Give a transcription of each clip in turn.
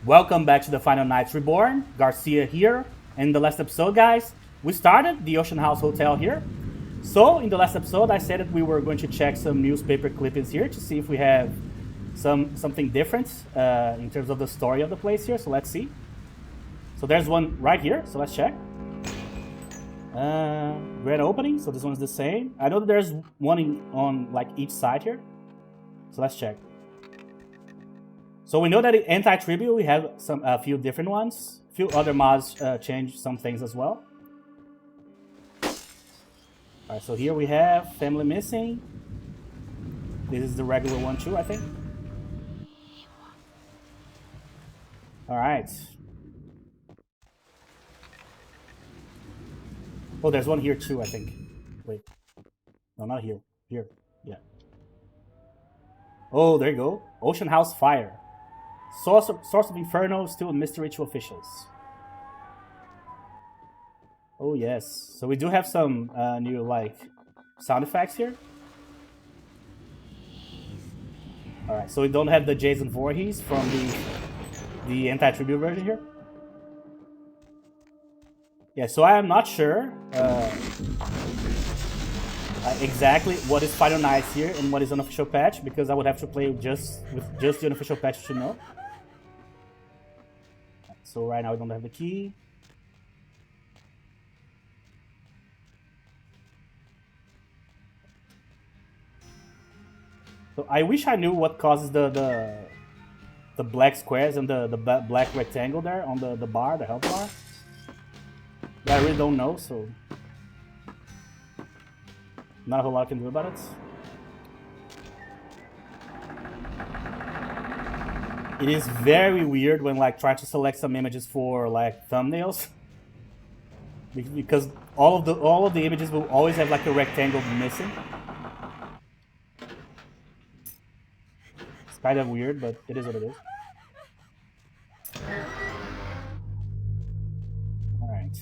Welcome back to the Final Nights Reborn. Garcia here. In the last episode, guys, we started the Ocean House Hotel here. So, in the last episode, I said that we were going to check some newspaper clippings here to see if we have something different in terms of the story of the place here. So let's see. So there's one right here. So let's check. Grand opening. So this one's the same. I know that there's one on like each side here. So let's check. So we know that in anti-tribute we have a few different ones. A few other mods changed some things as well. Alright, so here we have Family Missing. This is the regular one too, I think. Alright. Oh, there's one here too, I think. Wait. No, not here. Here. Yeah. Oh, there you go. Ocean House Fire. Source of Inferno, still a mystery to officials. Oh yes, so we do have some new like sound effects here. All right, so we don't have the Jason Voorhees from the anti-tribute version here. Yeah, so I am not sure exactly what is Final Nights here and what is unofficial patch, because I would have to play with just the unofficial patch to know. So right now we don't have the key. So I wish I knew what causes the black squares and the black rectangle there on the bar, the health bar. But I really don't know, so not a whole lot I can do about it. It is very weird when like trying to select some images for like thumbnails, because all of the images will always have like a rectangle missing. It's kind of weird, but it is what it is. All right.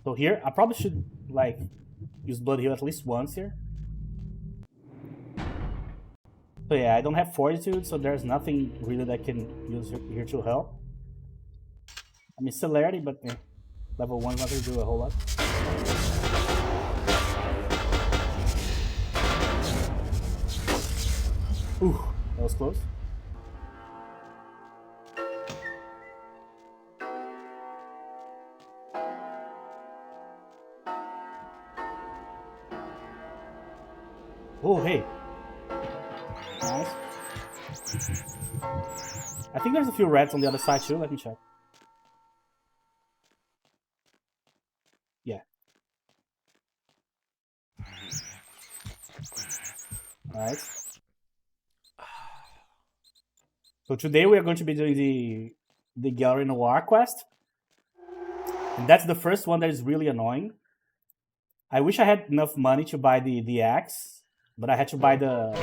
So here, I probably should like use Blood Heal at least once here. So yeah, I don't have Fortitude, so there's nothing really that can use here to help. I mean, Celerity, but level 1's not going to do a whole lot. Ooh, that was close. Oh, hey. Nice. I think there's a few reds on the other side too. Let me check. Yeah. Alright. So today we are going to be doing the Gallery Noir quest. And that's the first one that is really annoying. I wish I had enough money to buy the axe, but I had to buy the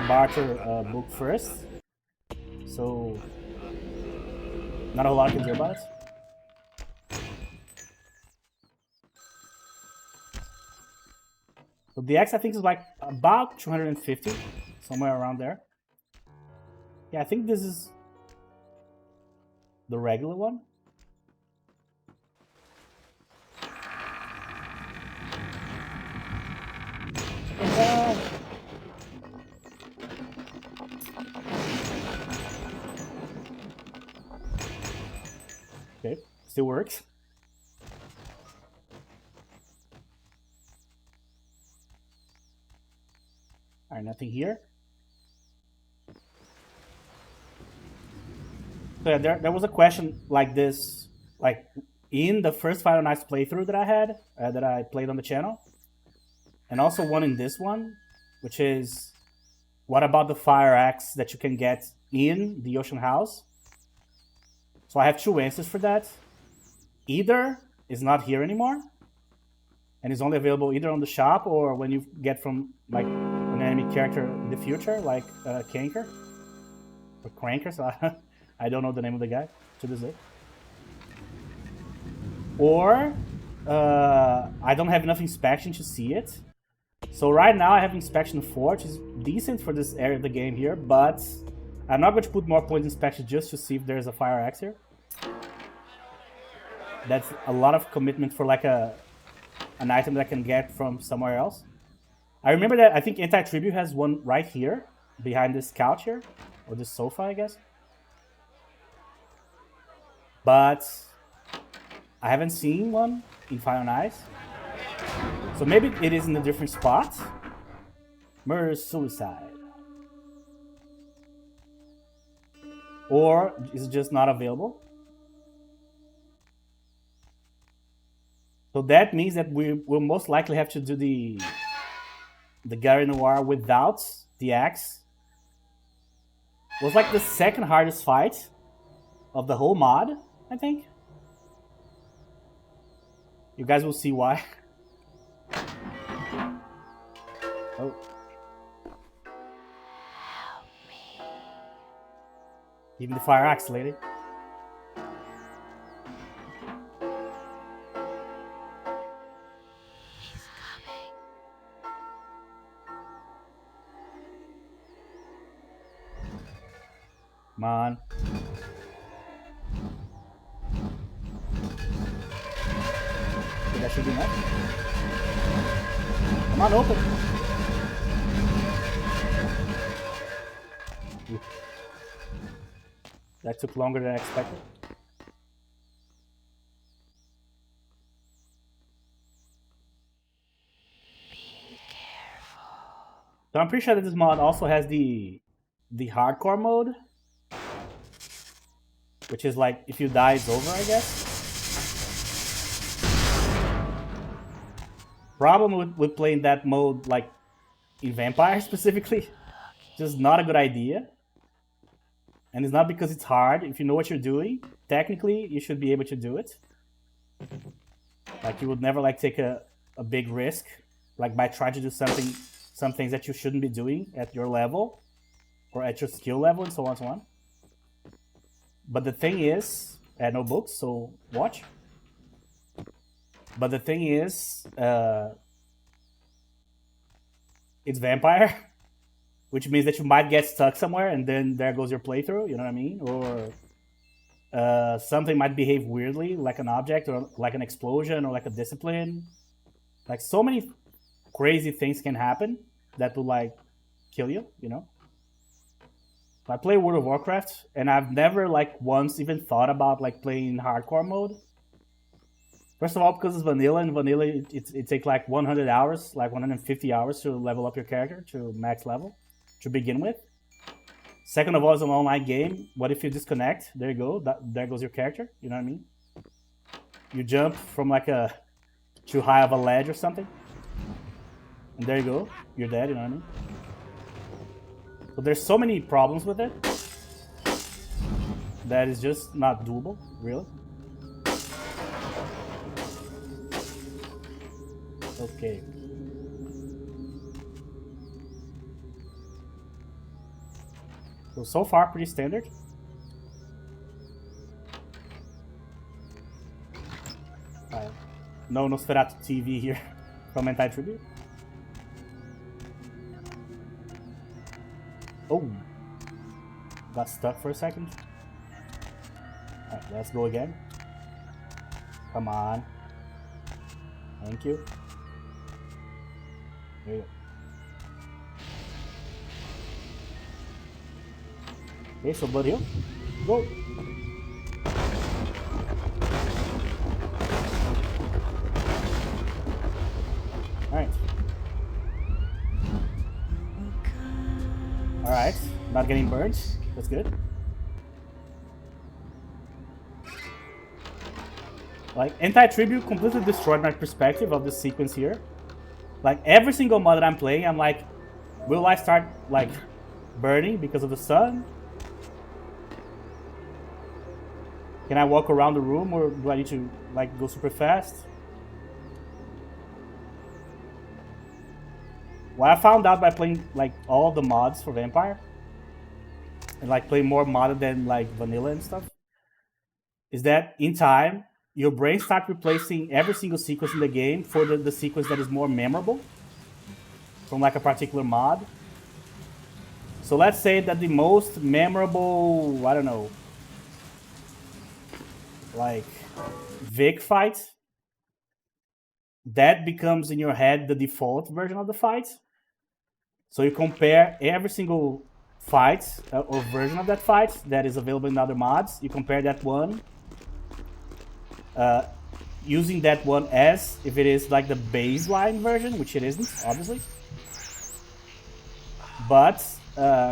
barter book first. So not a whole lot I can do about it. So the axe I think is like about 250, somewhere around there. Yeah, I think this is the regular one. Okay, still works. Alright, nothing here. So yeah, there was a question like this, like in the first Final Nights playthrough that I had, that I played on the channel. And also one in this one, which is, what about the fire axe that you can get in the Ocean House? So I have two answers for that. Either is not here anymore, and is only available either on the shop or when you get from like an enemy character in the future, like Kanker or Cranker. So I don't know the name of the guy to this day. Or I don't have enough inspection to see it. So right now I have Inspection 4, which is decent for this area of the game here, but I'm not going to put more points in Inspection just to see if there's a fire axe here. That's a lot of commitment for like an item that I can get from somewhere else. I remember that I think Anti-Tribute has one right here, behind this couch here, or this sofa, I guess. But I haven't seen one in Final Nights. So maybe it is in a different spot. Murder-suicide. Or is it just not available? So that means that we will most likely have to do the Garry Noir without the axe. It was like the second hardest fight of the whole mod, I think. You guys will see why. Oh. Give me the fire axe, lady. Come on. That should be enough. Come on, open. That took longer than I expected. Be careful. So I'm pretty sure that this mod also has the hardcore mode, which is like if you die, it's over, I guess. Problem with playing that mode, like in Vampire specifically, just not a good idea. And it's not because it's hard. If you know what you're doing, technically you should be able to do it. Like you would never like take a big risk, like by trying to do some things that you shouldn't be doing at your level or at your skill level and so on and so on. But the thing is, I had no books, so watch. But the thing is, it's Vampire, which means that you might get stuck somewhere and then there goes your playthrough, you know what I mean? Or something might behave weirdly, like an object or like an explosion or like a discipline. Like so many crazy things can happen that will like kill you, you know? I play World of Warcraft and I've never like once even thought about like playing hardcore mode. First of all, because it's vanilla, and vanilla it takes like 100 hours, like 150 hours to level up your character to max level to begin with. Second of all, it's an online game. What if you disconnect? There you go. There goes your character. You know what I mean? You jump from like a too high of a ledge or something, and there you go. You're dead. You know what I mean? So there's so many problems with it that is just not doable, really. Okay. So far, pretty standard. No Nosferatu TV here from Anti-Tribute. Oh, got stuck for a second. Alright, let's go again. Come on. Thank you. There you go. Okay, so Blood Hill. Go! Alright. Alright, not getting burned. That's good. Like, Anti-Tribute completely destroyed my perspective of this sequence here. Like, every single mod that I'm playing, I'm like, will I start, like, burning because of the sun? Can I walk around the room, or do I need to, like, go super fast? What I found out by playing, like, all of the mods for Vampire, and, like, play more modded than, like, vanilla and stuff, is that, in time, your brain starts replacing every single sequence in the game for the sequence that is more memorable. from like a particular mod. So let's say that the most memorable, I don't know, like Vic fight, that becomes in your head the default version of the fight. So you compare every single fight or version of that fight that is available in other mods. You compare that one, using that one as if it is like the baseline version, which it isn't, obviously. But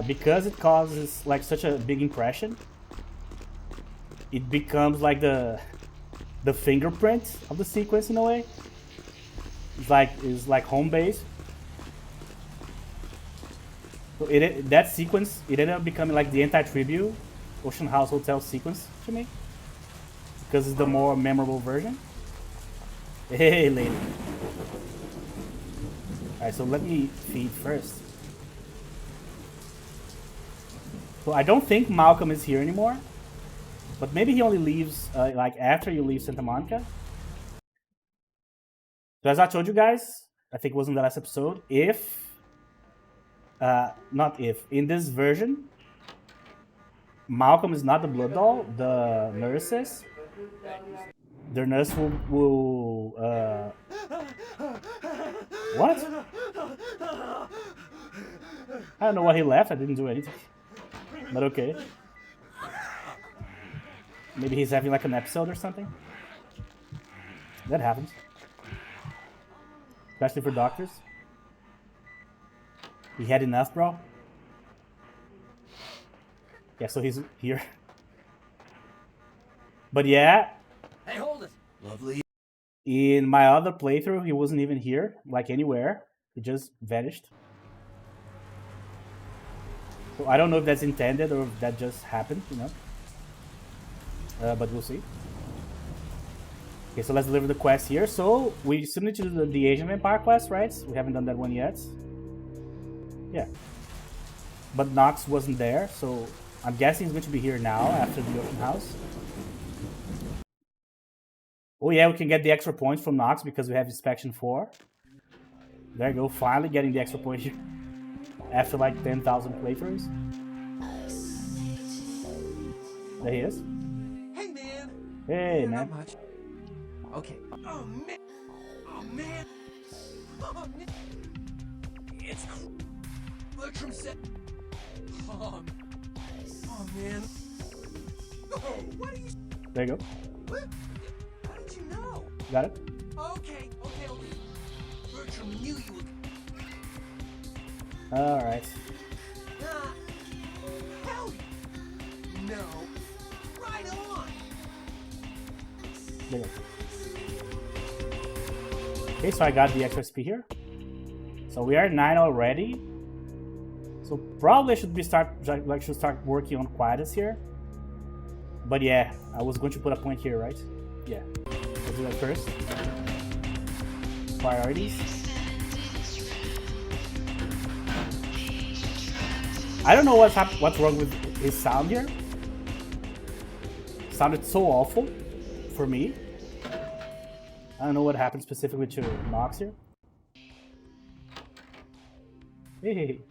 because it causes like such a big impression, it becomes like the fingerprint of the sequence in a way. It's like home base. So that sequence, it ended up becoming like the anti-tribute Ocean House Hotel sequence to me, because it's the more memorable version. Hey, lady. Alright, so let me feed first. So I don't think Malcolm is here anymore, but maybe he only leaves like after you leave Santa Monica. So as I told you guys, I think it was in the last episode, in this version, Malcolm is not the blood doll, the nurse is. The nurse will what? I don't know why he left, I didn't do anything. But okay. Maybe he's having like an episode or something. That happens. Especially for doctors. He had enough, bro. Yeah, so he's here. But yeah. Hey, hold it. Lovely. In my other playthrough, he wasn't even here, like anywhere. He just vanished. So I don't know if that's intended or if that just happened, you know. But we'll see. Okay, so let's deliver the quest here. So we still need to do the Asian Vampire quest, right? We haven't done that one yet. Yeah. But Nox wasn't there, so I'm guessing he's going to be here now after the open house. Oh yeah, we can get the extra points from Nox because we have Inspection 4. There you go, finally getting the extra point here. After like 10,000 playthroughs. There he is. Hey, man. Hey, man. Not much. Okay. Oh, man. Oh, man. Oh, man. It's Bertram said. Oh, man. Oh, what are you? There you go. What? How did you know? Got it? Okay. Bertram knew you would. Alright. Hell no. Right on. There you go. Okay, so I got the extra XP here. So we are 9 already. So probably should start working on Quietus here. But yeah, I was going to put a point here, right? Yeah. Let's do that first. Priorities. I don't know what's wrong with his sound here. Sounded so awful for me. I don't know what happened specifically to Nox here. Hey.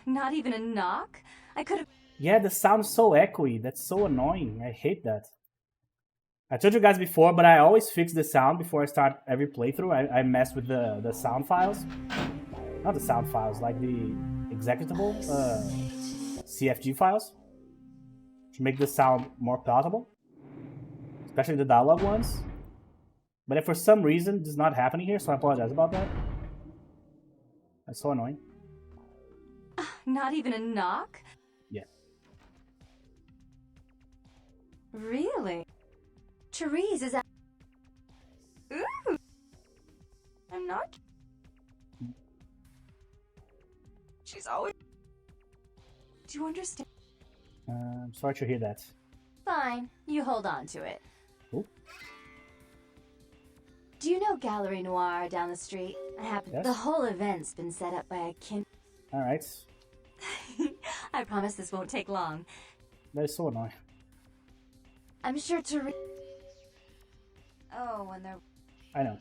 Not even a knock? I could have. Yeah, the sound's so echoey. That's so annoying. I hate that. I told you guys before, but I always fix the sound before I start every playthrough. I mess with the sound files. Not the sound files, like the executable CFG files. To make the sound more palatable. Especially the dialogue ones. But if for some reason this is not happening here, so I apologize about that. That's so annoying. Not even a knock? Yeah. Really? Therese is at. Ooh! I'm not. She's always. Do you understand? I'm sorry to hear that. Fine, you hold on to it. Ooh. Do you know Gallery Noir down the street? Yes. The whole event's been set up by a kin. Alright. I promise this won't take long. That is so annoying. I'm sure Therese. Oh, and they're. I know.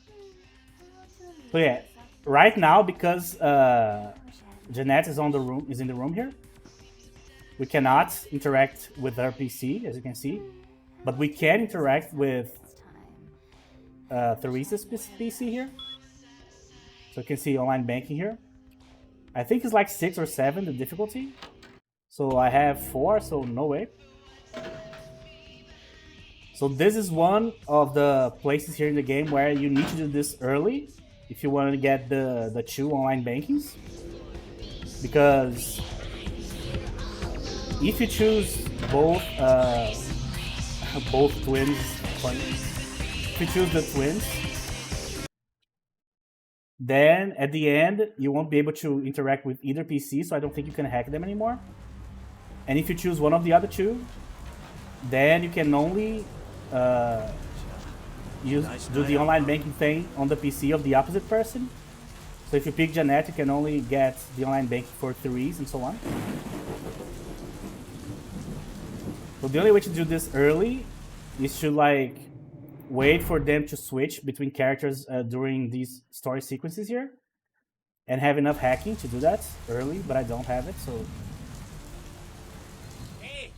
So yeah, right now, because Jeanette is in the room here, we cannot interact with her PC, as you can see, but we can interact with Theresa's PC here. So you can see online banking here. I think it's like 6 or 7 the difficulty. So I have 4, so no way. So this is one of the places here in the game where you need to do this early if you want to get the 2 online bankings. Because if you choose both twins, if you choose the twins, then at the end you won't be able to interact with either PC, so I don't think you can hack them anymore. And if you choose one of the other 2, then you can only do the online banking thing on the PC of the opposite person. So if you pick Jeanette, you can only get the online banking for 3s and so on. So the only way to do this early is to like wait for them to switch between characters during these story sequences here, and have enough hacking to do that early, but I don't have it, so... Hey!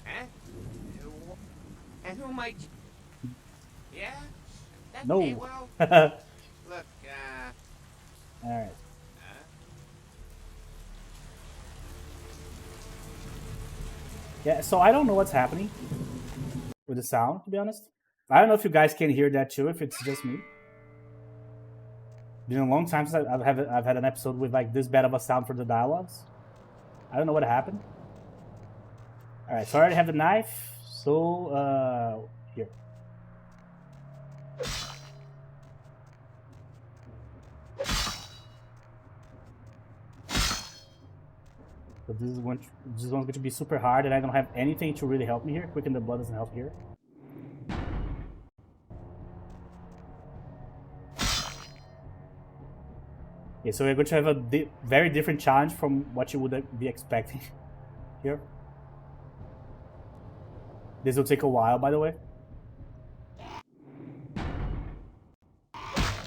Huh? And who might... Yeah? That's No. me, well... Look, Alright. Yeah, so I don't know what's happening with the sound, to be honest. I don't know if you guys can hear that too, if it's just me. Been a long time since I've had an episode with like this bad of a sound for the dialogues. I don't know what happened. Alright, so I already have the knife, so here. So this one's going to be super hard, and I don't have anything to really help me here. Quicken the blood doesn't help here. Okay, so we're going to have a very different challenge from what you would be expecting here. This will take a while, by the way.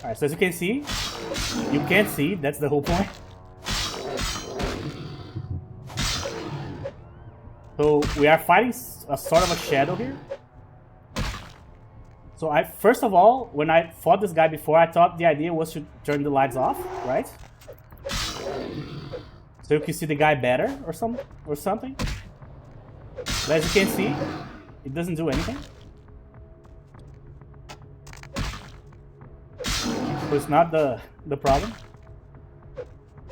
Alright, so as you can see, you can't see, that's the whole point. So we are fighting a sort of a shadow here. So first of all, when I fought this guy before, I thought the idea was to turn the lights off, right? So you can see the guy better or something. But as you can see, it doesn't do anything. So it's not the problem.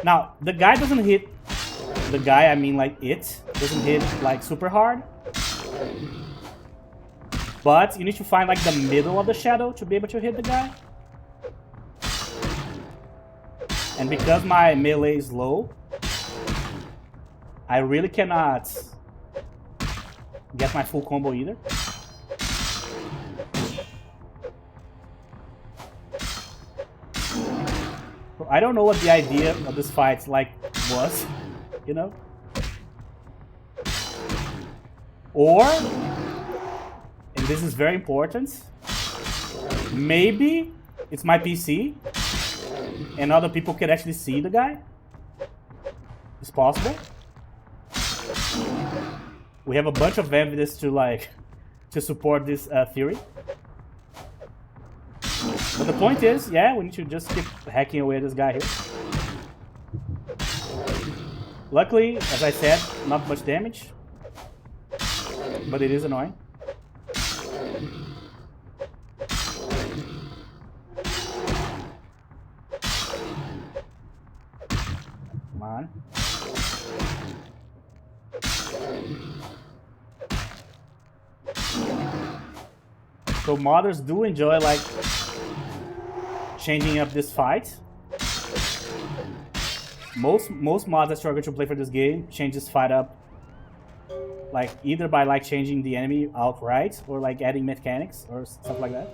Now, the guy doesn't hit... The guy, I mean like it, doesn't hit like super hard. But you need to find like the middle of the shadow to be able to hit the guy. And because my melee is low, I really cannot get my full combo either. So I don't know what the idea of this fight like was, you know? Or, and this is very important, maybe it's my PC and other people can actually see the guy. It's possible. We have a bunch of evidence to support this theory. But the point is, yeah, we need to just keep hacking away at this guy here. Luckily, as I said, not much damage. But it is annoying. Come on. So modders do enjoy like changing up this fight. Most mods that struggle to play for this game change this fight up, like either by like changing the enemy outright or like adding mechanics or stuff like that.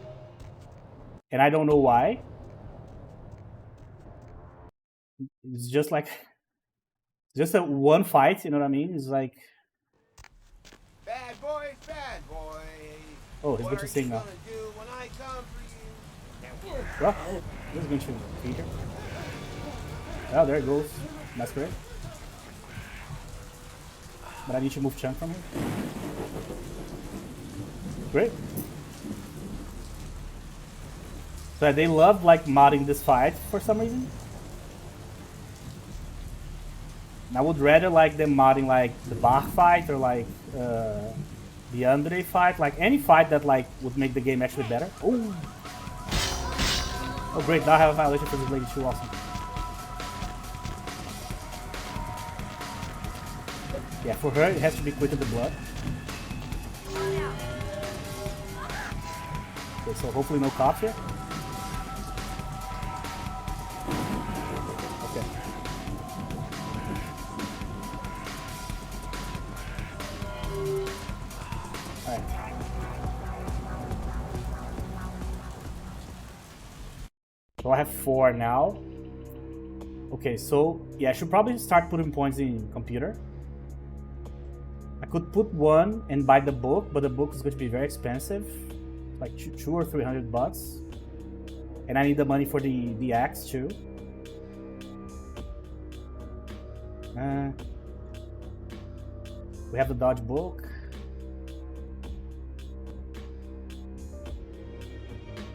And I don't know why. It's just like just a one fight, you know what I mean? It's like bad boys, bad boys. oh, he's What going to are sing you now. gonna do when I come for you? Now Well, this is going to feed her. Oh, there it goes. Masquerade. But I need to move chunk from here. Great. So they love like modding this fight for some reason. And I would rather like them modding like the Bach fight or like the Andre fight, like any fight that like would make the game actually better. Oh, oh great! Now I have a violation for this lady too. Awesome. Yeah, for her it has to be quick to the blood. Okay, so hopefully no cops here. Okay. Alright. So I have 4 now. Okay, so yeah, I should probably start putting points in computer. I could put 1 and buy the book, but the book is going to be very expensive, like 200 or 300 bucks, and I need the money for the axe too. We have the dodge book.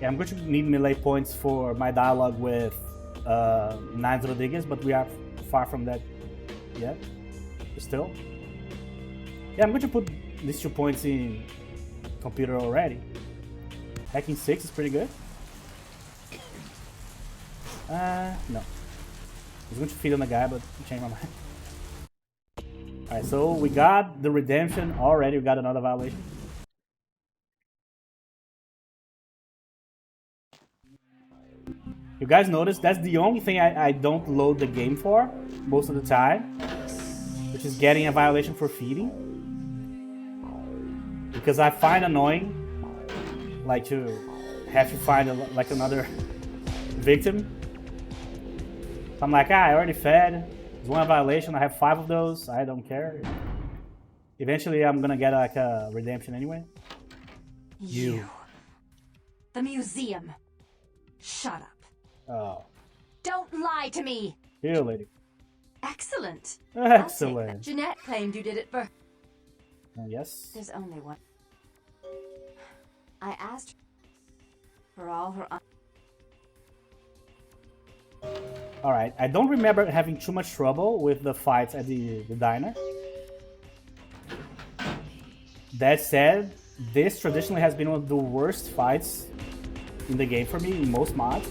Yeah, I'm going to need melee points for my dialogue with Nines Rodriguez, but we are far from that yet. Still. Yeah, I'm going to put these 2 points in computer already. Hacking 6 is pretty good. No. I was going to feed on the guy, but I changed my mind. Alright, so we got the redemption already. We got another violation. You guys notice that's the only thing I don't load the game for most of the time, which is getting a violation for feeding. Because I find annoying, like, to have to find like another victim. So I'm like, I already fed. There's 1 violation. I have 5 of those. I don't care. Eventually, I'm gonna get like a redemption anyway. You. The museum. Shut up. Oh. Don't lie to me. Here, lady. Excellent. Excellent. Jeanette claimed you did it for... Yes. There's only one. I asked for all her... Alright, I don't remember having too much trouble with the fights at the diner. That said, this traditionally has been one of the worst fights in the game for me in most mods.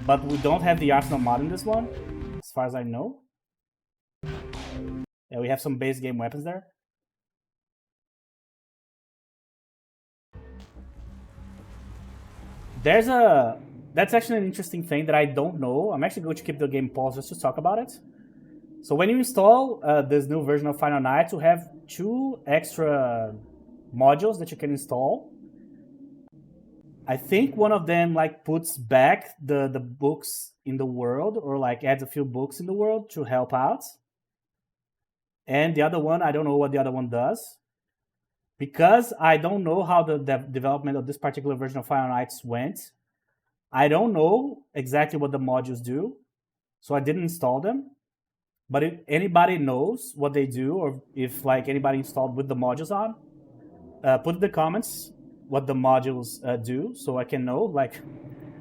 But we don't have the Arsenal mod in this one, as far as I know. Yeah, we have some base game weapons there. That's actually an interesting thing that I don't know. I'm actually going to keep the game paused just to talk about it. So when you install this new version of Final Night, you have 2 extra modules that you can install. I think one of them like puts back the books in the world, or like adds a few books in the world to help out. And the other one, I don't know what the other one does. Because I don't know how the development of this particular version of Final Nights went, I don't know exactly what the modules do, so I didn't install them. But if anybody knows what they do, or if like anybody installed with the modules on, put in the comments what the modules do, so I can know, like,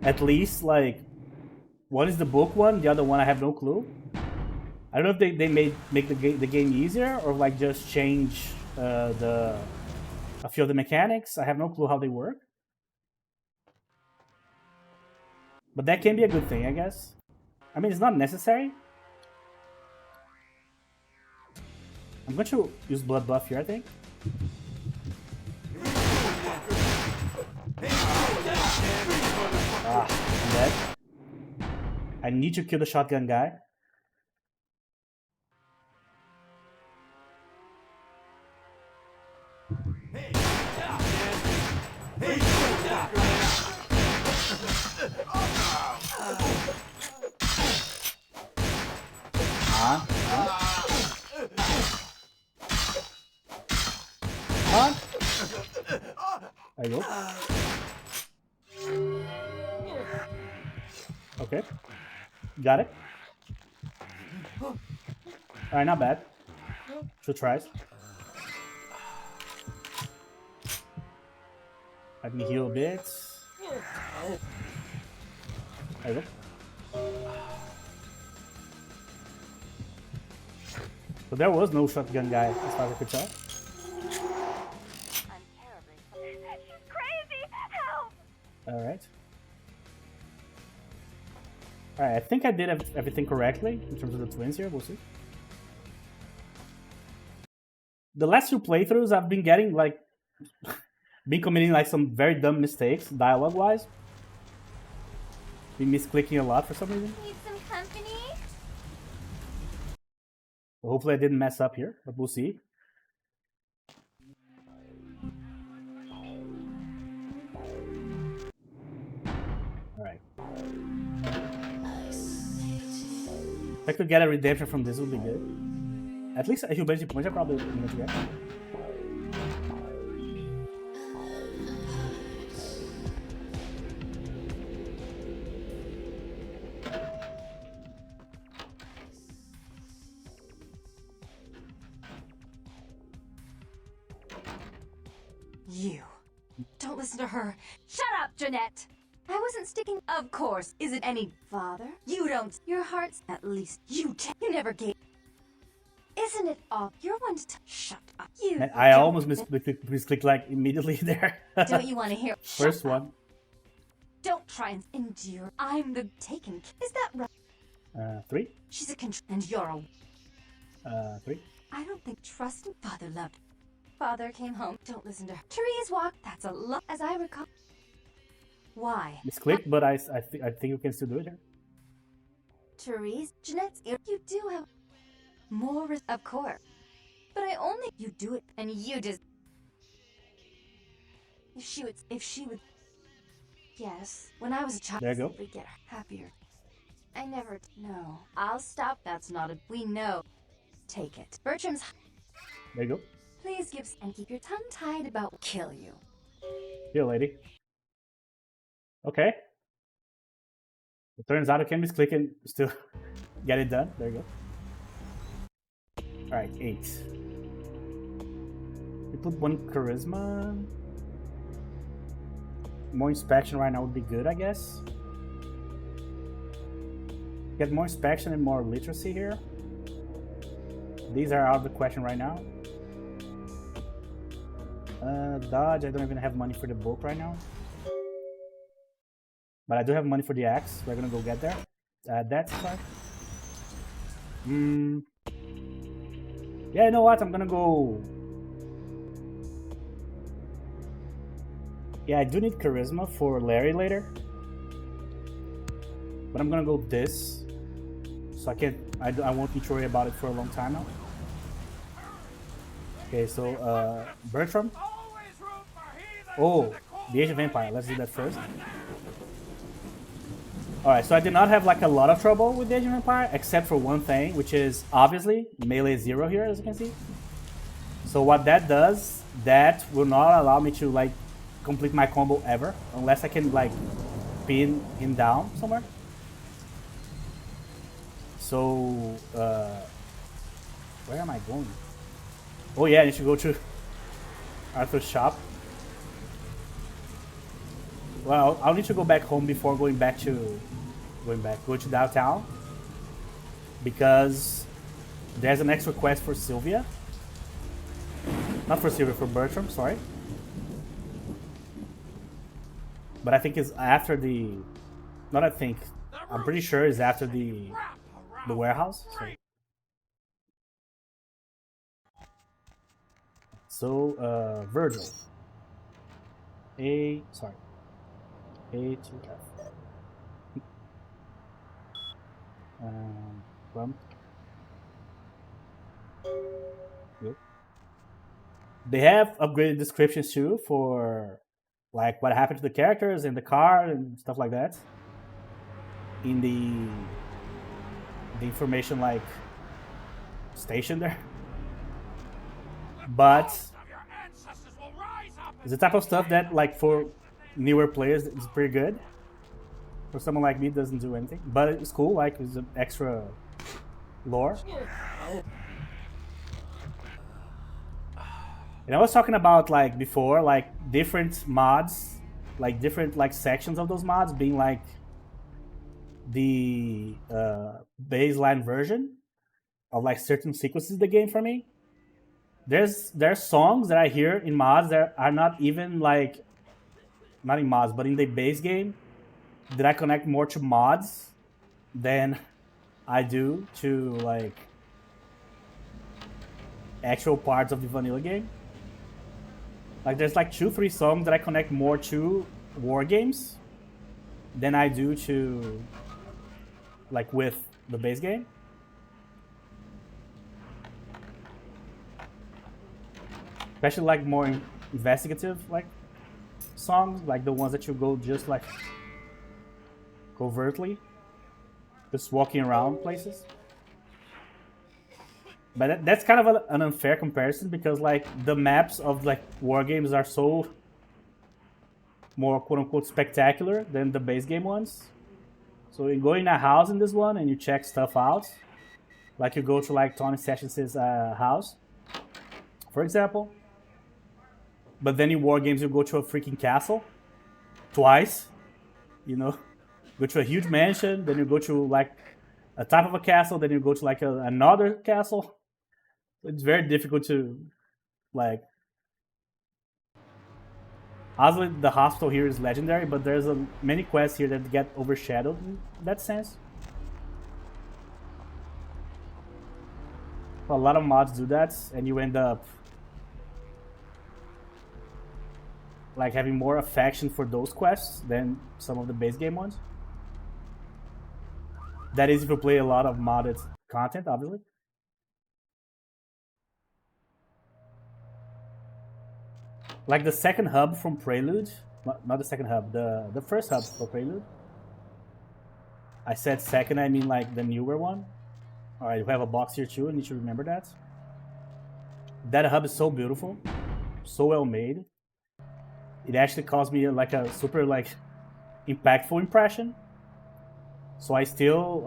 at least, like, one is the book one, the other one I have no clue. I don't know if they make the game easier, or like just change a few of the mechanics. I have no clue how they work. But that can be a good thing, I guess. I mean, it's not necessary. I'm going to use blood buff here, I think. Ah, I'm dead. I need to kill the shotgun guy. There you go. Okay. Got it. Alright, not bad. 2 tries. Let me heal a bit. There you go. So there was no shotgun guy, as far as I could tell. I'm terribly. She's crazy! Help! Alright. Alright, I think I did everything correctly in terms of the twins here. We'll see. The last 2 playthroughs, I've been getting like been committing like some very dumb mistakes dialogue wise. Been misclicking a lot for some reason. Need some company? So hopefully I didn't mess up here, but we'll see. Alright. If I could get a redemption from this would be good. At least a humanity point I probably going to get. You. Don't listen to her. Shut up, Jeanette! I wasn't sticking. Of course. Is it any father? You don't. Your heart's at least. You never gave. Isn't it all? You're one to shut up. You. And I almost misclicked like immediately there. Don't you want to hear? First Shut up. one. Don't try and endure. I'm the taken. Is that right? 3. She's a and you're a. 3. I don't think trusting father loved. Father came home. Don't listen to her. Therese walked. That's a lot, as I recall. Why? Misclicked, but I think we can still do it here. Therese, Jeanette's ear. You do have more, of course. But I only you do it, and you just. If she would. Yes, when I was a child, There you go. we'd get happier. I never. No, I'll stop. That's not a. We know. Take it. Bertram's. There you go. Please give and keep your tongue tied about kill you. Here, lady. Okay. It turns out I can misclick and still get it done. There you go. Alright, 8. We put 1 charisma. More inspection right now would be good, I guess. Get more inspection and more literacy here. These are out of the question right now. Dodge, I don't even have money for the book right now. But I do have money for the axe. We're gonna go get there. That's fine. Yeah, you know what? I'm gonna go. Yeah, I do need charisma for Larry later. But I'm gonna go this. So I won't need to worry about it for a long time now. Okay, so Bertram. Oh, the Age of Vampire. Let's do that first. Alright, so I did not have like a lot of trouble with the Age of Empire, except for one thing, which is obviously melee 0 here, as you can see. So what that does, that will not allow me to like complete my combo ever, unless I can like pin him down somewhere. So, where am I going? Oh yeah, I need to go to Arthur's shop. Well, I'll need to go back home before going to downtown, because there's an extra quest for Sylvia. Not for Sylvia, for Bertram, sorry. But I think it's after the. Not I think. I'm pretty sure it's after the warehouse. So Virgil. Sorry. A to F. Bump. Yep. They have upgraded descriptions too for like what happened to the characters in the car and stuff like that. In the information like station there. But It's the type of stuff that, like, for newer players, is pretty good. For someone like me, it doesn't do anything. But it's cool, like, it's an extra lore. And I was talking about, like, before, like, different mods, like, different, like, sections of those mods being, like, the baseline version of, like, certain sequences in the game for me. There's songs that I hear in mods that are not even, like, not in mods, but in the base game, that I connect more to mods than I do to, like, actual parts of the vanilla game. Like, there's like 2-3 songs that I connect more to war games than I do to, like, with the base game. Especially, like, more investigative, like, songs, like the ones that you go just, like, covertly, just walking around places. But that's kind of an unfair comparison because, like, the maps of, like, war games are so more quote-unquote spectacular than the base game ones. So you go in a house in this one and you check stuff out. Like, you go to, like, Tony Sessions' house, for example. But then in war games you go to a freaking castle twice, you know? Go to a huge mansion, then you go to, like, a type of a castle, then you go to, like, another castle. It's very difficult to, like... Obviously, the hospital here is legendary, but there's many quests here that get overshadowed in that sense. A lot of mods do that, and you end up, like, having more affection for those quests than some of the base game ones. That is if you play a lot of modded content, obviously. Like, the second hub from Prelude, not the second hub, the first hub for Prelude. I said second, I mean, like, the newer one. Alright, we have a box here too, I need to remember that. That hub is so beautiful, so well made. It actually caused me, like, a super, like, impactful impression. So I still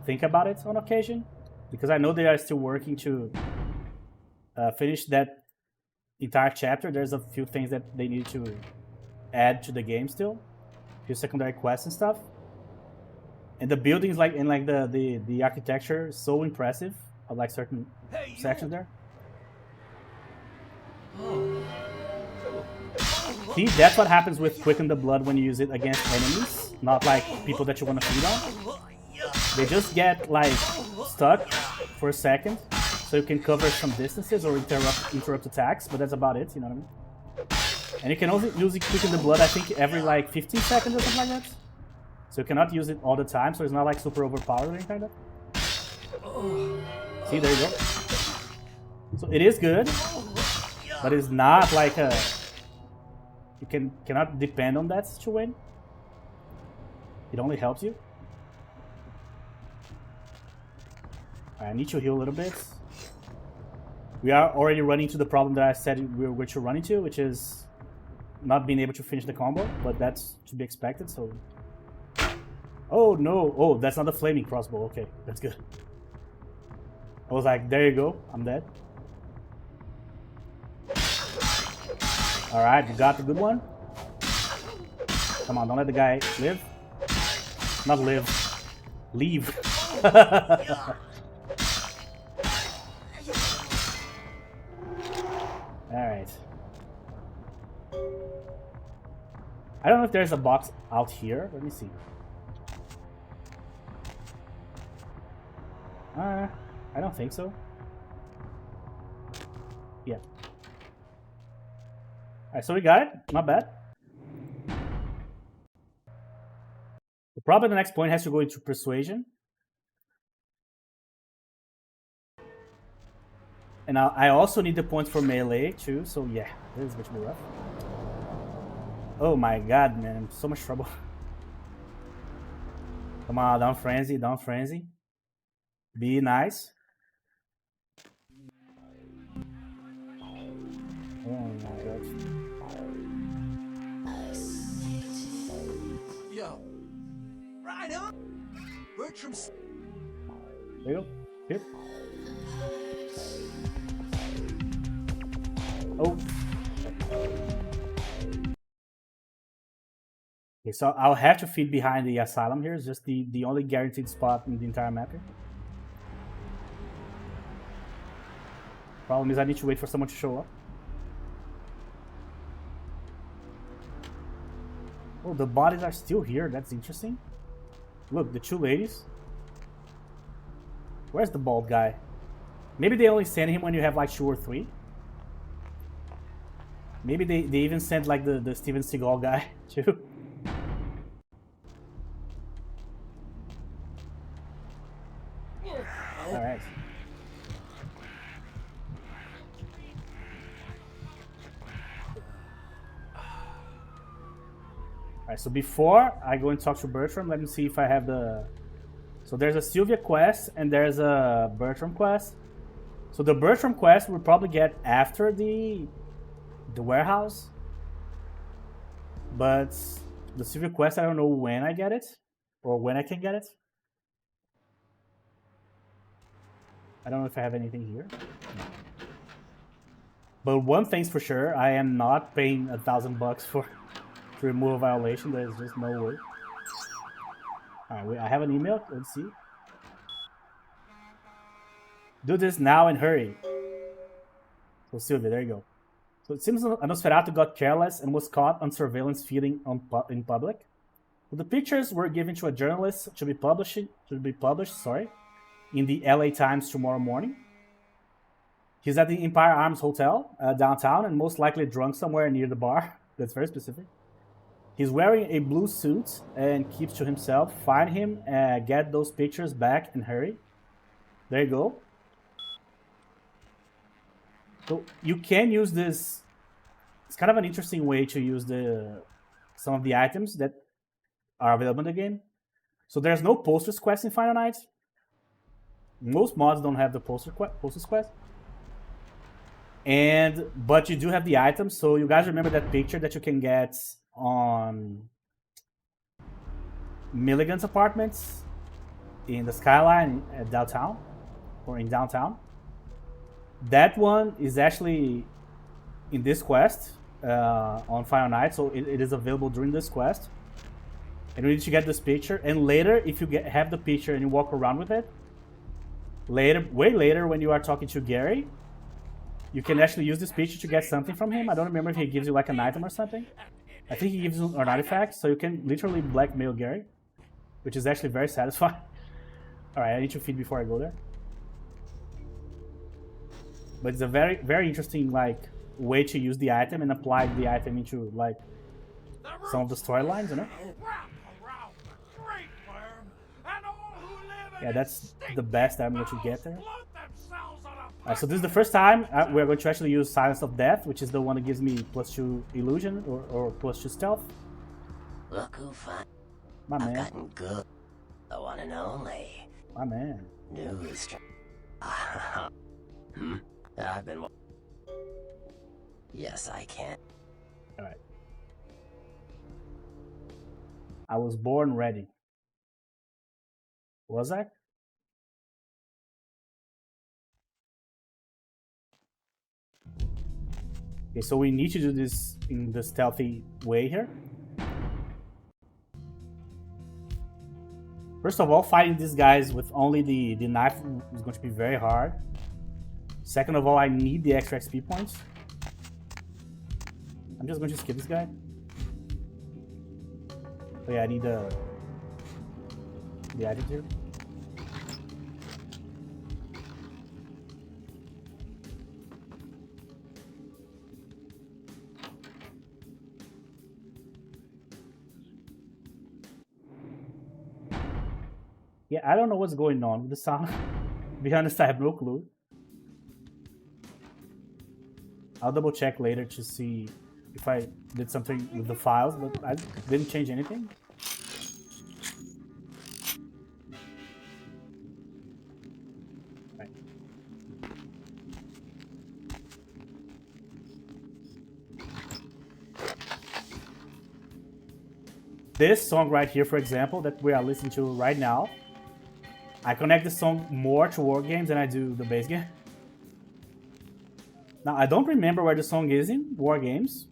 think about it on occasion, because I know they are still working to finish that entire chapter. There's a few things that they need to add to the game still, a few secondary quests and stuff. And the buildings, like, and like the architecture is so impressive of, like, certain sections there. See, that's what happens with Quicken the Blood when you use it against enemies, not like people that you want to feed on. They just get, like, stuck for a second, so you can cover some distances or interrupt attacks, but that's about it, you know what I mean? And you can also use Quicken the Blood, I think, every, like, 15 seconds or something like that. So you cannot use it all the time, so it's not, like, super overpowered or anything like that. See, there you go. So it is good, but it's not like a... You cannot depend on that to win. It only helps you. I need to heal a little bit. We are already running into the problem that I said we were going to run into, which is not being able to finish the combo, but that's to be expected, so... Oh, no. Oh, that's not the flaming crossbow. Okay, that's good. I was like, there you go. I'm dead. Alright, you got the good one. Come on, don't let the guy live. Not live. Leave. Alright. I don't know if there's a box out here. Let me see. I don't think so. Yeah. Alright, so we got it. Not bad. Probably the next point has to go into Persuasion. And I also need the points for melee too, so yeah, this is going to be rough. Oh my god, man, I'm in so much trouble. Come on, don't frenzy, don't frenzy. Be nice. Oh my god. right, huh? Bertram. There you go. Here. Oh. Okay, so I'll have to feed behind the asylum here. It's just the only guaranteed spot in the entire map here. Problem is I need to wait for someone to show up. Oh, the bodies are still here. That's interesting. Look, the two ladies. Where's the bald guy? Maybe they only send him when you have like 2 or 3. Maybe they even sent like the Steven Seagal guy too. Alright. Alright, so before I go and talk to Bertram, let me see if I have the... So there's a Sylvia quest and there's a Bertram quest. So the Bertram quest we'll probably get after the warehouse. But the Sylvia quest, I don't know when I get it. Or when I can get it. I don't know if I have anything here. But one thing's for sure, I am not paying $1,000 for to remove a violation. There's just no way. Alright, wait, I have an email. Let's see. Do this now and hurry. So Sylvia, there you go. So it seems Nosferatu got careless and was caught on surveillance feeding in public. So the pictures were given to a journalist to be published in the LA Times tomorrow morning. He's at the Empire Arms Hotel downtown and most likely drunk somewhere near the bar. That's very specific. He's wearing a blue suit and keeps to himself. Find him, get those pictures back and hurry. There you go. So you can use this. It's kind of an interesting way to use some of the items that are available in the game. So there's no posters quest in Final Night. Most mods don't have the posters quest. But you do have the items. So you guys remember that picture that you can get on Milligan's apartments in the skyline at downtown or in downtown? That one is actually in this quest on Final Night, so it is available during this quest. And we need to get this picture. And later, if you have the picture and you walk around with it, way later when you are talking to Gary, you can actually use this picture to get something from him. I don't remember if he gives you like an item or something. I think he gives you an artifact, so you can literally blackmail Gary, which is actually very satisfying. Alright, I need to feed before I go there. But it's a very, very interesting like way to use the item and apply the item into like some of the storylines, you know? Yeah, that's the best I'm going to get there. So this is the first time we're going to actually use Silence of Death, which is the one that gives me +2 illusion or +2 stealth. Look who found. My I've man. gotten good. The one and only. My man. News. I've been. Yes, I can. Alright. I was born ready. Was I? Okay, so we need to do this in the stealthy way here. First of all, fighting these guys with only the knife is going to be very hard. Second of all, I need the extra XP points. I'm just going to skip this guy. Oh yeah, I need the attitude. Yeah, I don't know what's going on with the sound. To be honest, I have no clue. I'll double check later to see if I did something with the files, but I didn't change anything. Right. this song right here, for example, that we are listening to right now, I connect the song more to war games than I do the base game. Now, I don't remember where the song is in war games,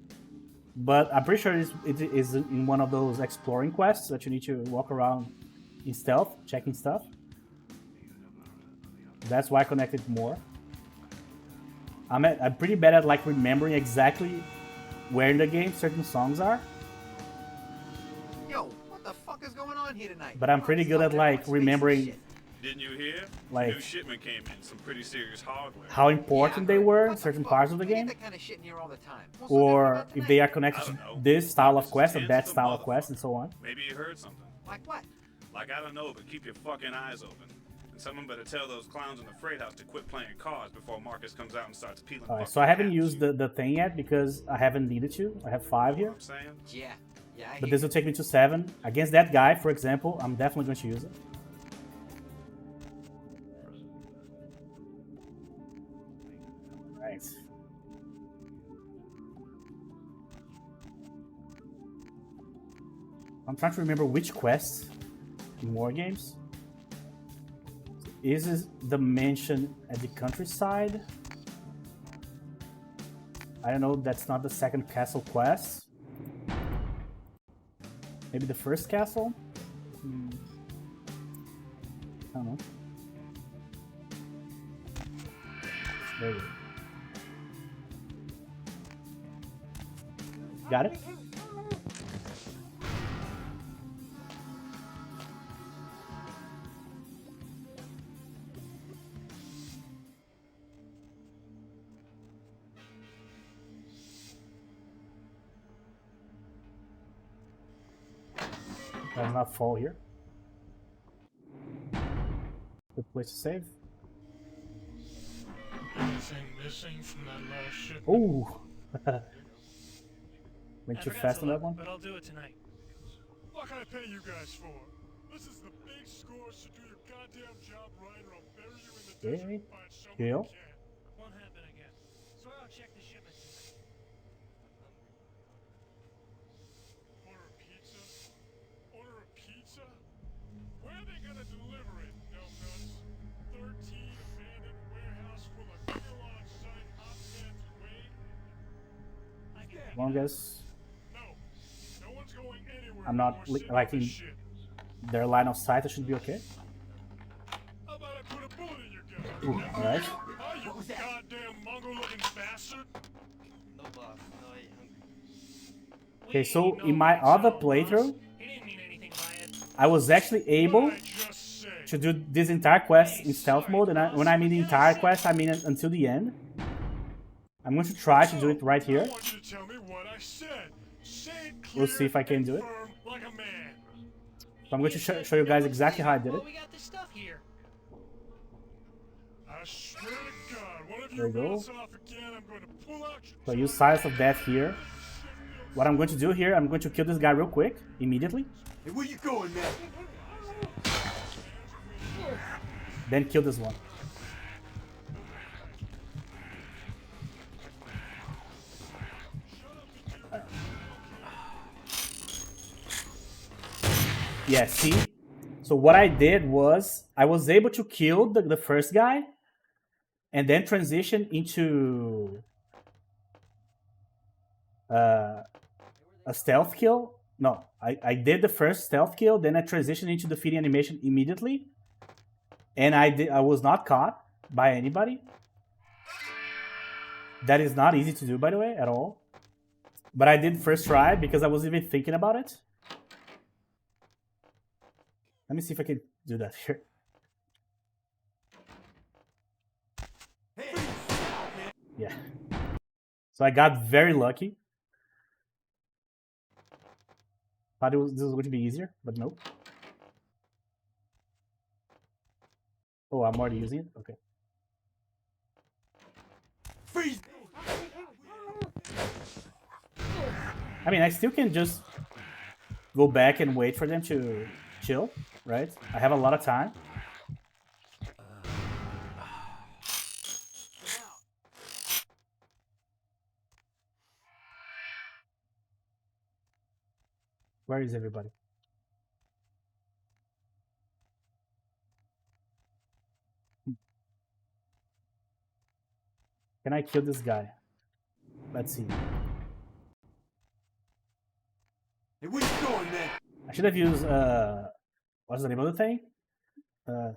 but I'm pretty sure it is in one of those exploring quests that you need to walk around in stealth, checking stuff. That's why I connected more. I'm pretty bad at like remembering exactly where in the game certain songs are. Yo, what the fuck is going on here tonight? But I'm pretty good at like remembering. Didn't you hear? Like, new shipment came in, some pretty serious hardware. How important they were in certain parts of the game, or if they are connected to this style of quest or that style of quest, and so on. Maybe you heard something. Like what? Like, I don't know, but keep your fucking eyes open. And someone better tell those clowns in the freight house to quit playing cards before Marcus comes out and starts peeling. Alright, so I haven't used the thing yet because I haven't needed to. I have 5 here. Yeah. But this will take me to 7. Against that guy, for example, I'm definitely going to use it. Right. I'm trying to remember which quest in war games. Is this the mansion at the countryside? I don't know, that's not the second castle quest. Maybe the first castle? I don't know. There you go. Got it? Does not fall here. Good place to save. Anything missing from that last shipment? Oh! Went too fast on that one. But I'll do it tonight. What can I pay you guys for? This is the big score, so do your goddamn job right or I'll bury you in the desert and find someone who Kill. can. Won't happen again. So I'll check the shipment tonight. Order a pizza? Order a pizza? Where are they gonna deliver it, no nuts? 13 abandoned warehouse full of kill on site hot pants wait? As long as No one's going anywhere. I'm not liking their line of sight, I should be okay. How about I put a bullet in your gut? Ooh, alright. Are you goddamn Mongol-looking bastard? No boss. No, I ain't hungry. Okay, so in my other playthrough, He didn't mean anything by it. I was actually able What'd I just say? to do this entire quest in stealth mode, and when I mean the entire quest, I mean until the end. I'm going to try to do it right I here. want you to tell me what I said. Say it We'll clear see if I can and do it. firm like a man. So I'm going to show you guys exactly how I did it. We got this stuff here. I swear to God, one of There you you go. runs off again, I'm going to pull out your So I use Silence of Death here. What I'm going to do here, I'm going to kill this guy real quick, immediately. Hey, where you going, man? Then kill this one. Yeah, see? So what I did was, I was able to kill the first guy, and then transition into a stealth kill. No, I did the first stealth kill, then I transitioned into the feeding animation immediately, and I was not caught by anybody. That is not easy to do, by the way, at all. But I did first try because I was even thinking about it. Let me see if I can do that here. Yeah. So I got very lucky. Thought this was going to be easier, but nope. Oh, I'm already using it? Okay. Freeze! I mean, I still can just go back and wait for them to chill, right? I have a lot of time. Where is everybody? Can I kill this guy? Let's see. Hey, where you going, man? I should have used what's the name of the thing?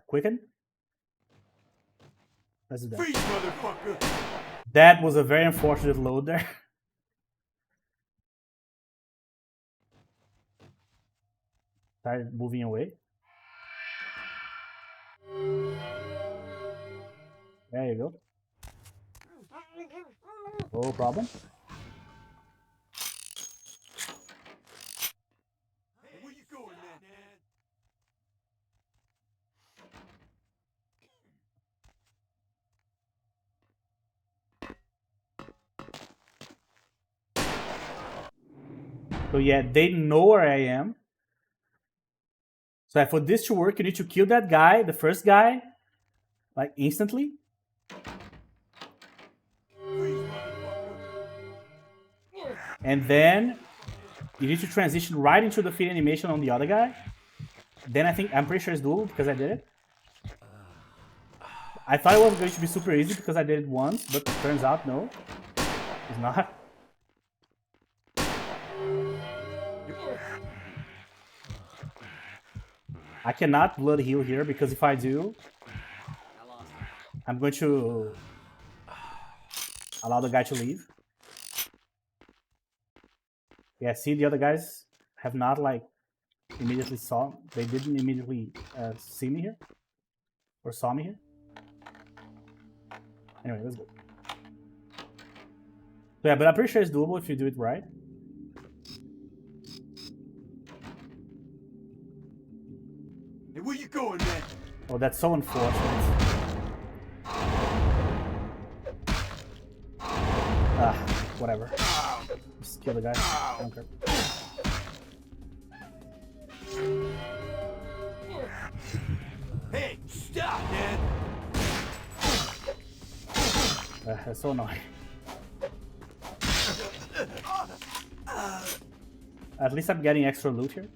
Quicken. Let's do that. Freeze, motherfucker! That was a very unfortunate load there. Started moving away. There you go. No problem. Hey, where you going, man? So yeah, they know where I am. So for this to work, you need to kill that guy, the first guy, like instantly. Freeze, motherfucker! And then you need to transition right into the feed animation on the other guy. Then I'm pretty sure it's doable because I did it. I thought it was going to be super easy because I did it once, but turns out no, it's not. I cannot blood heal here because if I do, I'm going to allow the guy to leave. Yeah, see, the other guys have not like immediately they didn't immediately see me here or saw me here. Anyway, let's go. Yeah, but I'm pretty sure it's doable if you do it right. Hey, where you going, man? Oh, that's so unfortunate. Whatever. Just kill the guy. I don't care. Hey, stop, man! That's so annoying. At least I'm getting extra loot here.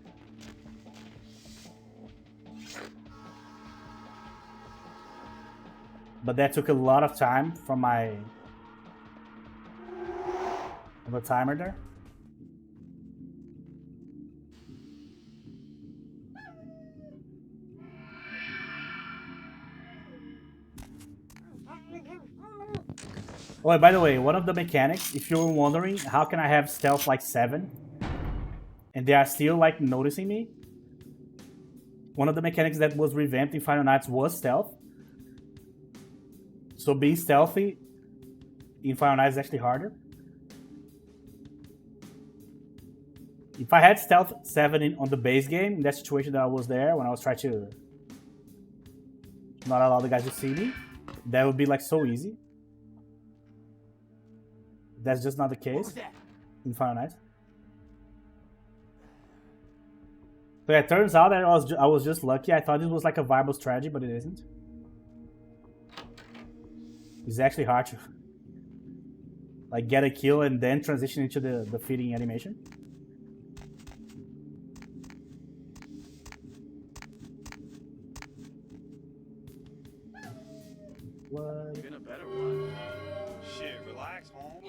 But that took a lot of time from the timer there. Oh, and by the way, one of the mechanics, if you were wondering, how can I have stealth like 7 and they are still like noticing me? One of the mechanics that was revamped in Final Nights was stealth. So being stealthy in Final Nights is actually harder. If I had stealth 7 on the base game, in that situation that I was there, when I was trying to not allow the guys to see me, that would be like so easy. That's just not the case in Final Nights. So yeah, it turns out that I was just lucky. I thought it was like a viable strategy, but it isn't. It's actually hard to like get a kill and then transition into the feeding animation. What? Been a better one. Shit, relax, home.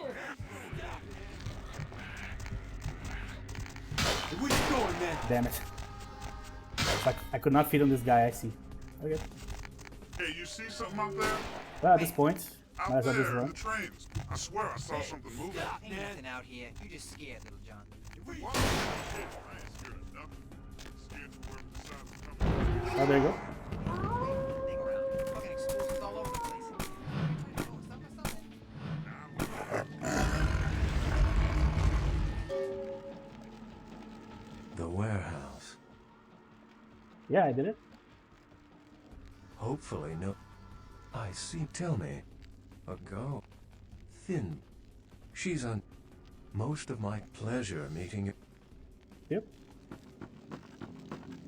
Hey, where you going, man? Damn it. I could not feed on this guy, I see. Okay. Hey, you see something out there? Well, at this point, might Out as well just there in run. the trains. I swear I saw something moving. Stop, Ain't man! nothing out here. You just scared, little John. Hey, where you What? going? Shit, I ain't scared of nothing. Scared to wherever the sound is coming from. Oh, there you go. Thing around. Fucking explosives all over the place. The warehouse. Yeah, I did it. Hopefully no. I see. Tell me. A girl. Thin. She's on. Most of my pleasure meeting. Yep.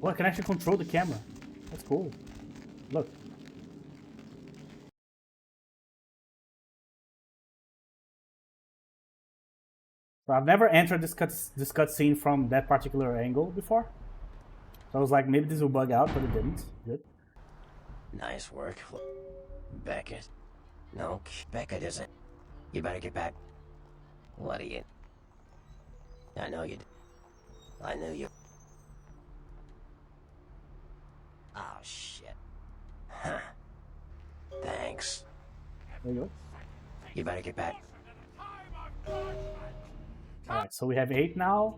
Well, I can actually control the camera. That's cool. Look. So I've never entered this cutscene from that particular angle before. So I was like, maybe this will bug out, but it didn't. Good. Nice work. Beckett. No, Beckett isn't. You better get back. What are you? I know you. I knew you. Oh, shit. Huh. Thanks. There you go. You better get back. Alright, so we have 8 now.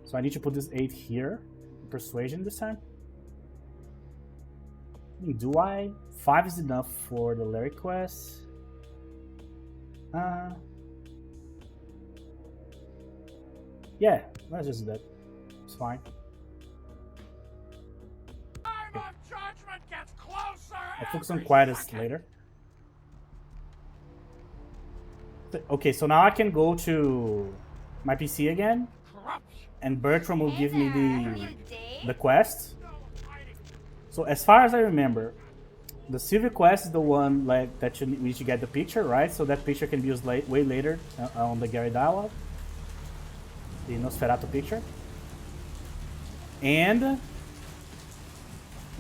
So I need to put this 8 here. Persuasion this time. Do I? 5 is enough for the lyric quest. Yeah, let's just do that. It's fine. Time of judgment gets closer. I'll focus on quietest later. Okay, so now I can go to my PC again, and Bertram will give me the quest. So as far as I remember, the Sylvia quest is the one like that we need to get the picture, right? So that picture can be used way later on the Gary dialogue, the Nosferatu picture. And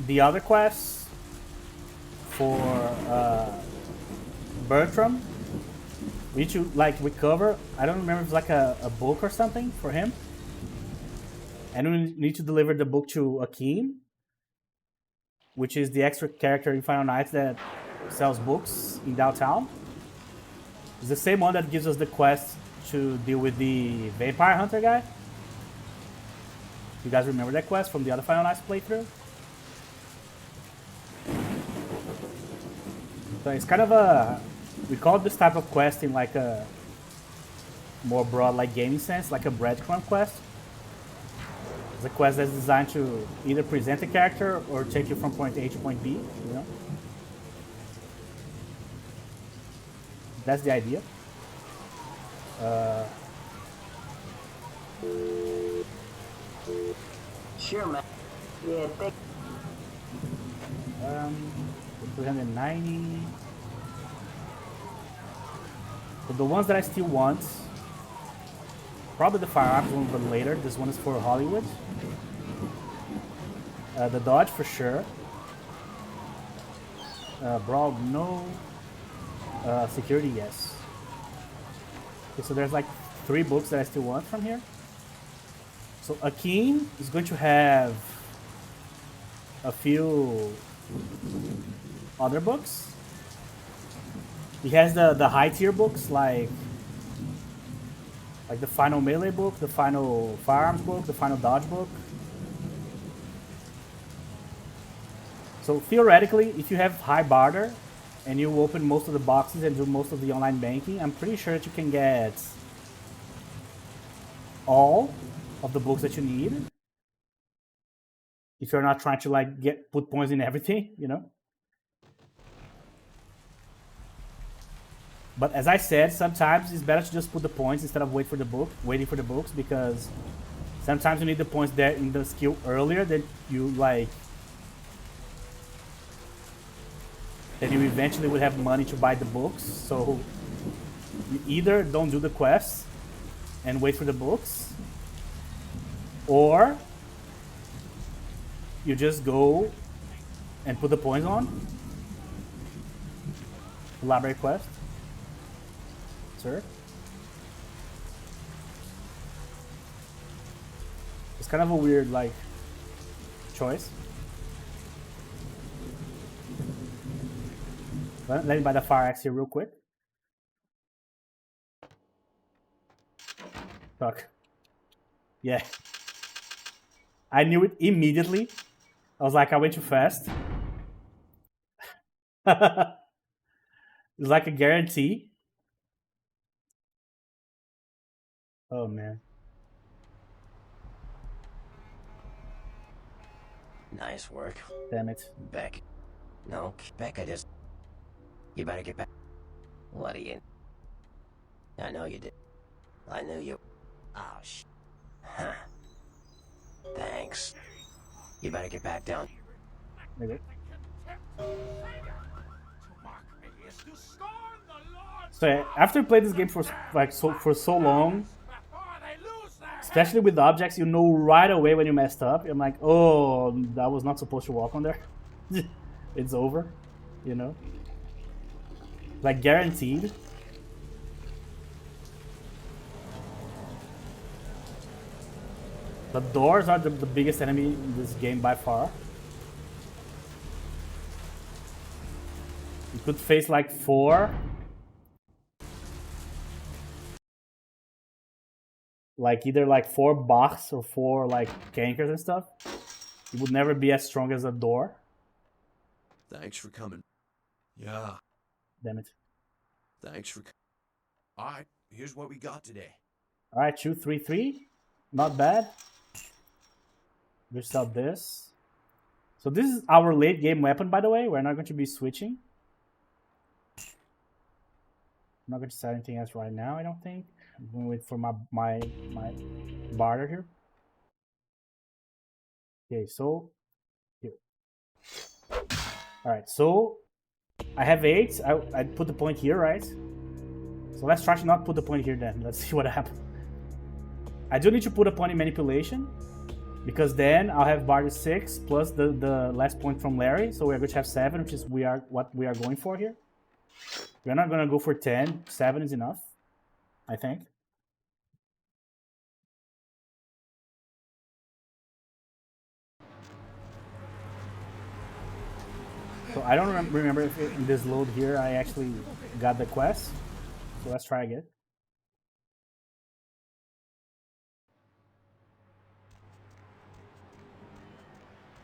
the other quest for Bertram, we need to like recover. I don't remember if it's like a book or something for him, and we need to deliver the book to Akeem, which is the extra character in Final Nights that sells books in downtown. It's the same one that gives us the quest to deal with the vampire hunter guy. You guys remember that quest from the other Final Nights playthrough? So it's kind of a... We call this type of quest in like a more broad like gaming sense, like a breadcrumb quest. It's a quest that's designed to either present a character or take you from point A to point B, you know? That's the idea. Sure, man. Yeah, thank 390. So the ones that I still want, probably the firearms one, but later. This one is for Hollywood. The dodge for sure. Brawl, no. Security, yes. Okay, so there's like 3 books that I still want from here. So Akeem is going to have a few other books. He has the high tier books like the final melee book, the final firearms book, the final dodge book. So theoretically, if you have high barter and you open most of the boxes and do most of the online banking, I'm pretty sure that you can get all of the books that you need. If you're not trying to like put points in everything, you know. But as I said, sometimes it's better to just put the points instead of waiting for the books, because sometimes you need the points there in the skill earlier than you like. Then you eventually would have money to buy the books. So you either don't do the quests and wait for the books, or you just go and put the points on. Library quest. Sir. It's kind of a weird like choice. Let me buy the fire axe here real quick. Fuck. Yeah. I knew it immediately. I was like, I went too fast. It's like a guarantee. Oh man. Nice work. Damn it. Beck. No, Beckett is. You better get back. What are you? I know you did. I knew you. Oh, Huh. Thanks. You better get back down. Okay. So after you play this game for so long, especially with objects, you know right away when you messed up. I'm like, oh, I was not supposed to walk on there. It's over, you know? Like, guaranteed. The doors are the biggest enemy in this game by far. You could face like 4. Like either like 4 box or 4 like cankers and stuff. It would never be as strong as a door. Thanks for coming. Yeah, Damn it. thanks for... Alright, here's what we got today. Alright, 2, 3, 3. Not bad. We sell this. So this is our late game weapon, by the way. We're not going to be switching. I'm not going to sell anything else right now, I don't think. I'm going to wait for my barter here. Okay, so here. Alright, so I have 8. I put the point here, right? So let's try to not put the point here then. Let's see what happens. I do need to put a point in manipulation, because then I'll have barter 6 plus the last point from Larry. So we're going to have 7, which is what we are going for here. We're not going to go for 10. 7 is enough, I think. So I don't remember if in this load here I actually got the quest. So let's try again.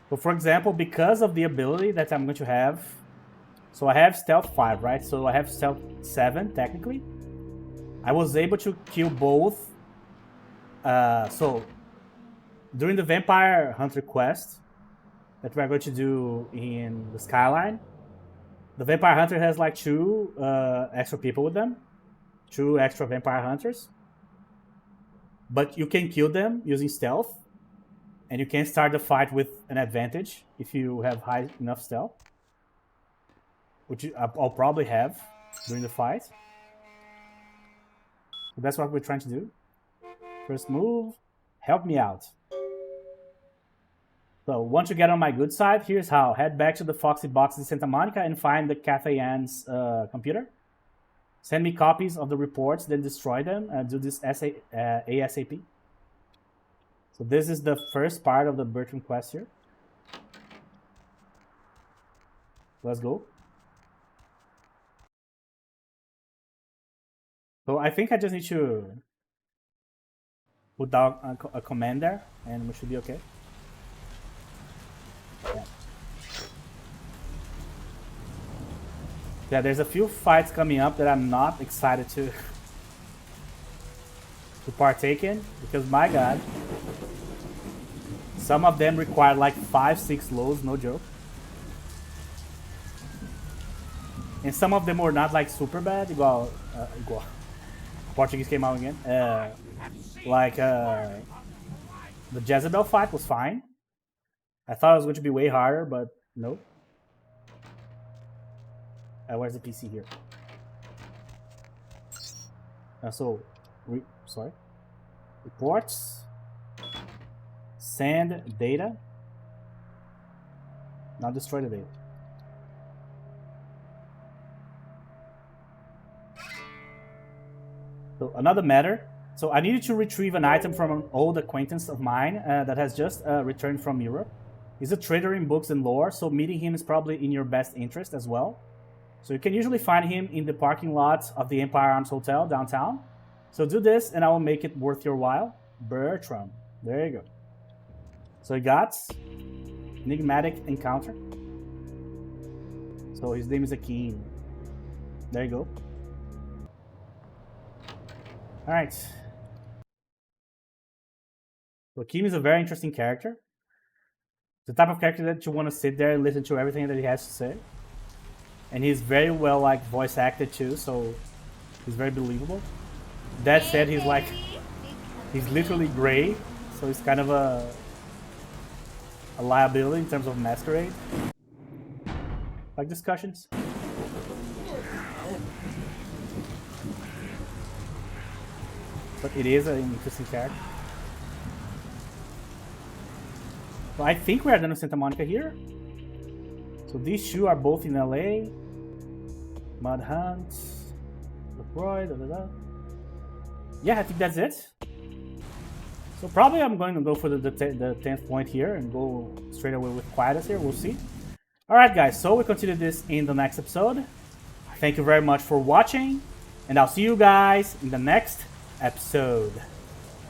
So for example, because of the ability that I'm going to have, so I have stealth 5, right? So I have stealth 7 technically. I was able to kill both. So during the Vampire Hunter quest that we're going to do in the Skyline, the Vampire Hunter has like 2 extra people with them, 2 extra Vampire Hunters. But you can kill them using stealth, and you can start the fight with an advantage if you have high enough stealth, which I'll probably have during the fight. So that's what we're trying to do. First move, help me out. So once you get on my good side, here's how. Head back to the Foxy Box in Santa Monica and find the Cathay Ann's computer. Send me copies of the reports, then destroy them and do this ASAP. So this is the first part of the Bertrand quest here. Let's go. So I think I just need to put down a command there and we should be okay. Yeah, there's a few fights coming up that I'm not excited to partake in, because my god, some of them require like 5-6 loads, no joke. And some of them were not like super bad. Igual. Portuguese came out again. The Jezebel fight was fine. I thought it was going to be way harder, but no. Where's the PC here? Sorry. Reports. Send data. Not destroy the data. So another matter. So I needed to retrieve an item from an old acquaintance of mine that has just returned from Europe. He's a trader in books and lore, so meeting him is probably in your best interest as well. So you can usually find him in the parking lot of the Empire Arms Hotel downtown. So do this and I will make it worth your while. Bertram. There you go. So he got enigmatic encounter. So his name is Akeem. There you go. Alright. So Akeem is a very interesting character. The type of character that you want to sit there and listen to everything that he has to say. And he's very well like voice acted too, so he's very believable. That said, he's literally gray, so he's kind of a liability in terms of Masquerade. Like discussions. but it is an interesting character. So I think we are done with Santa Monica here. So these two are both in LA. Mud Hunt, LaCroix, Yeah, I think that's it. So probably I'm going to go for the 10th point here and go straight away with Quietus here. We'll see. Alright guys, so we continue this in the next episode. Thank you very much for watching, and I'll see you guys in the next episode.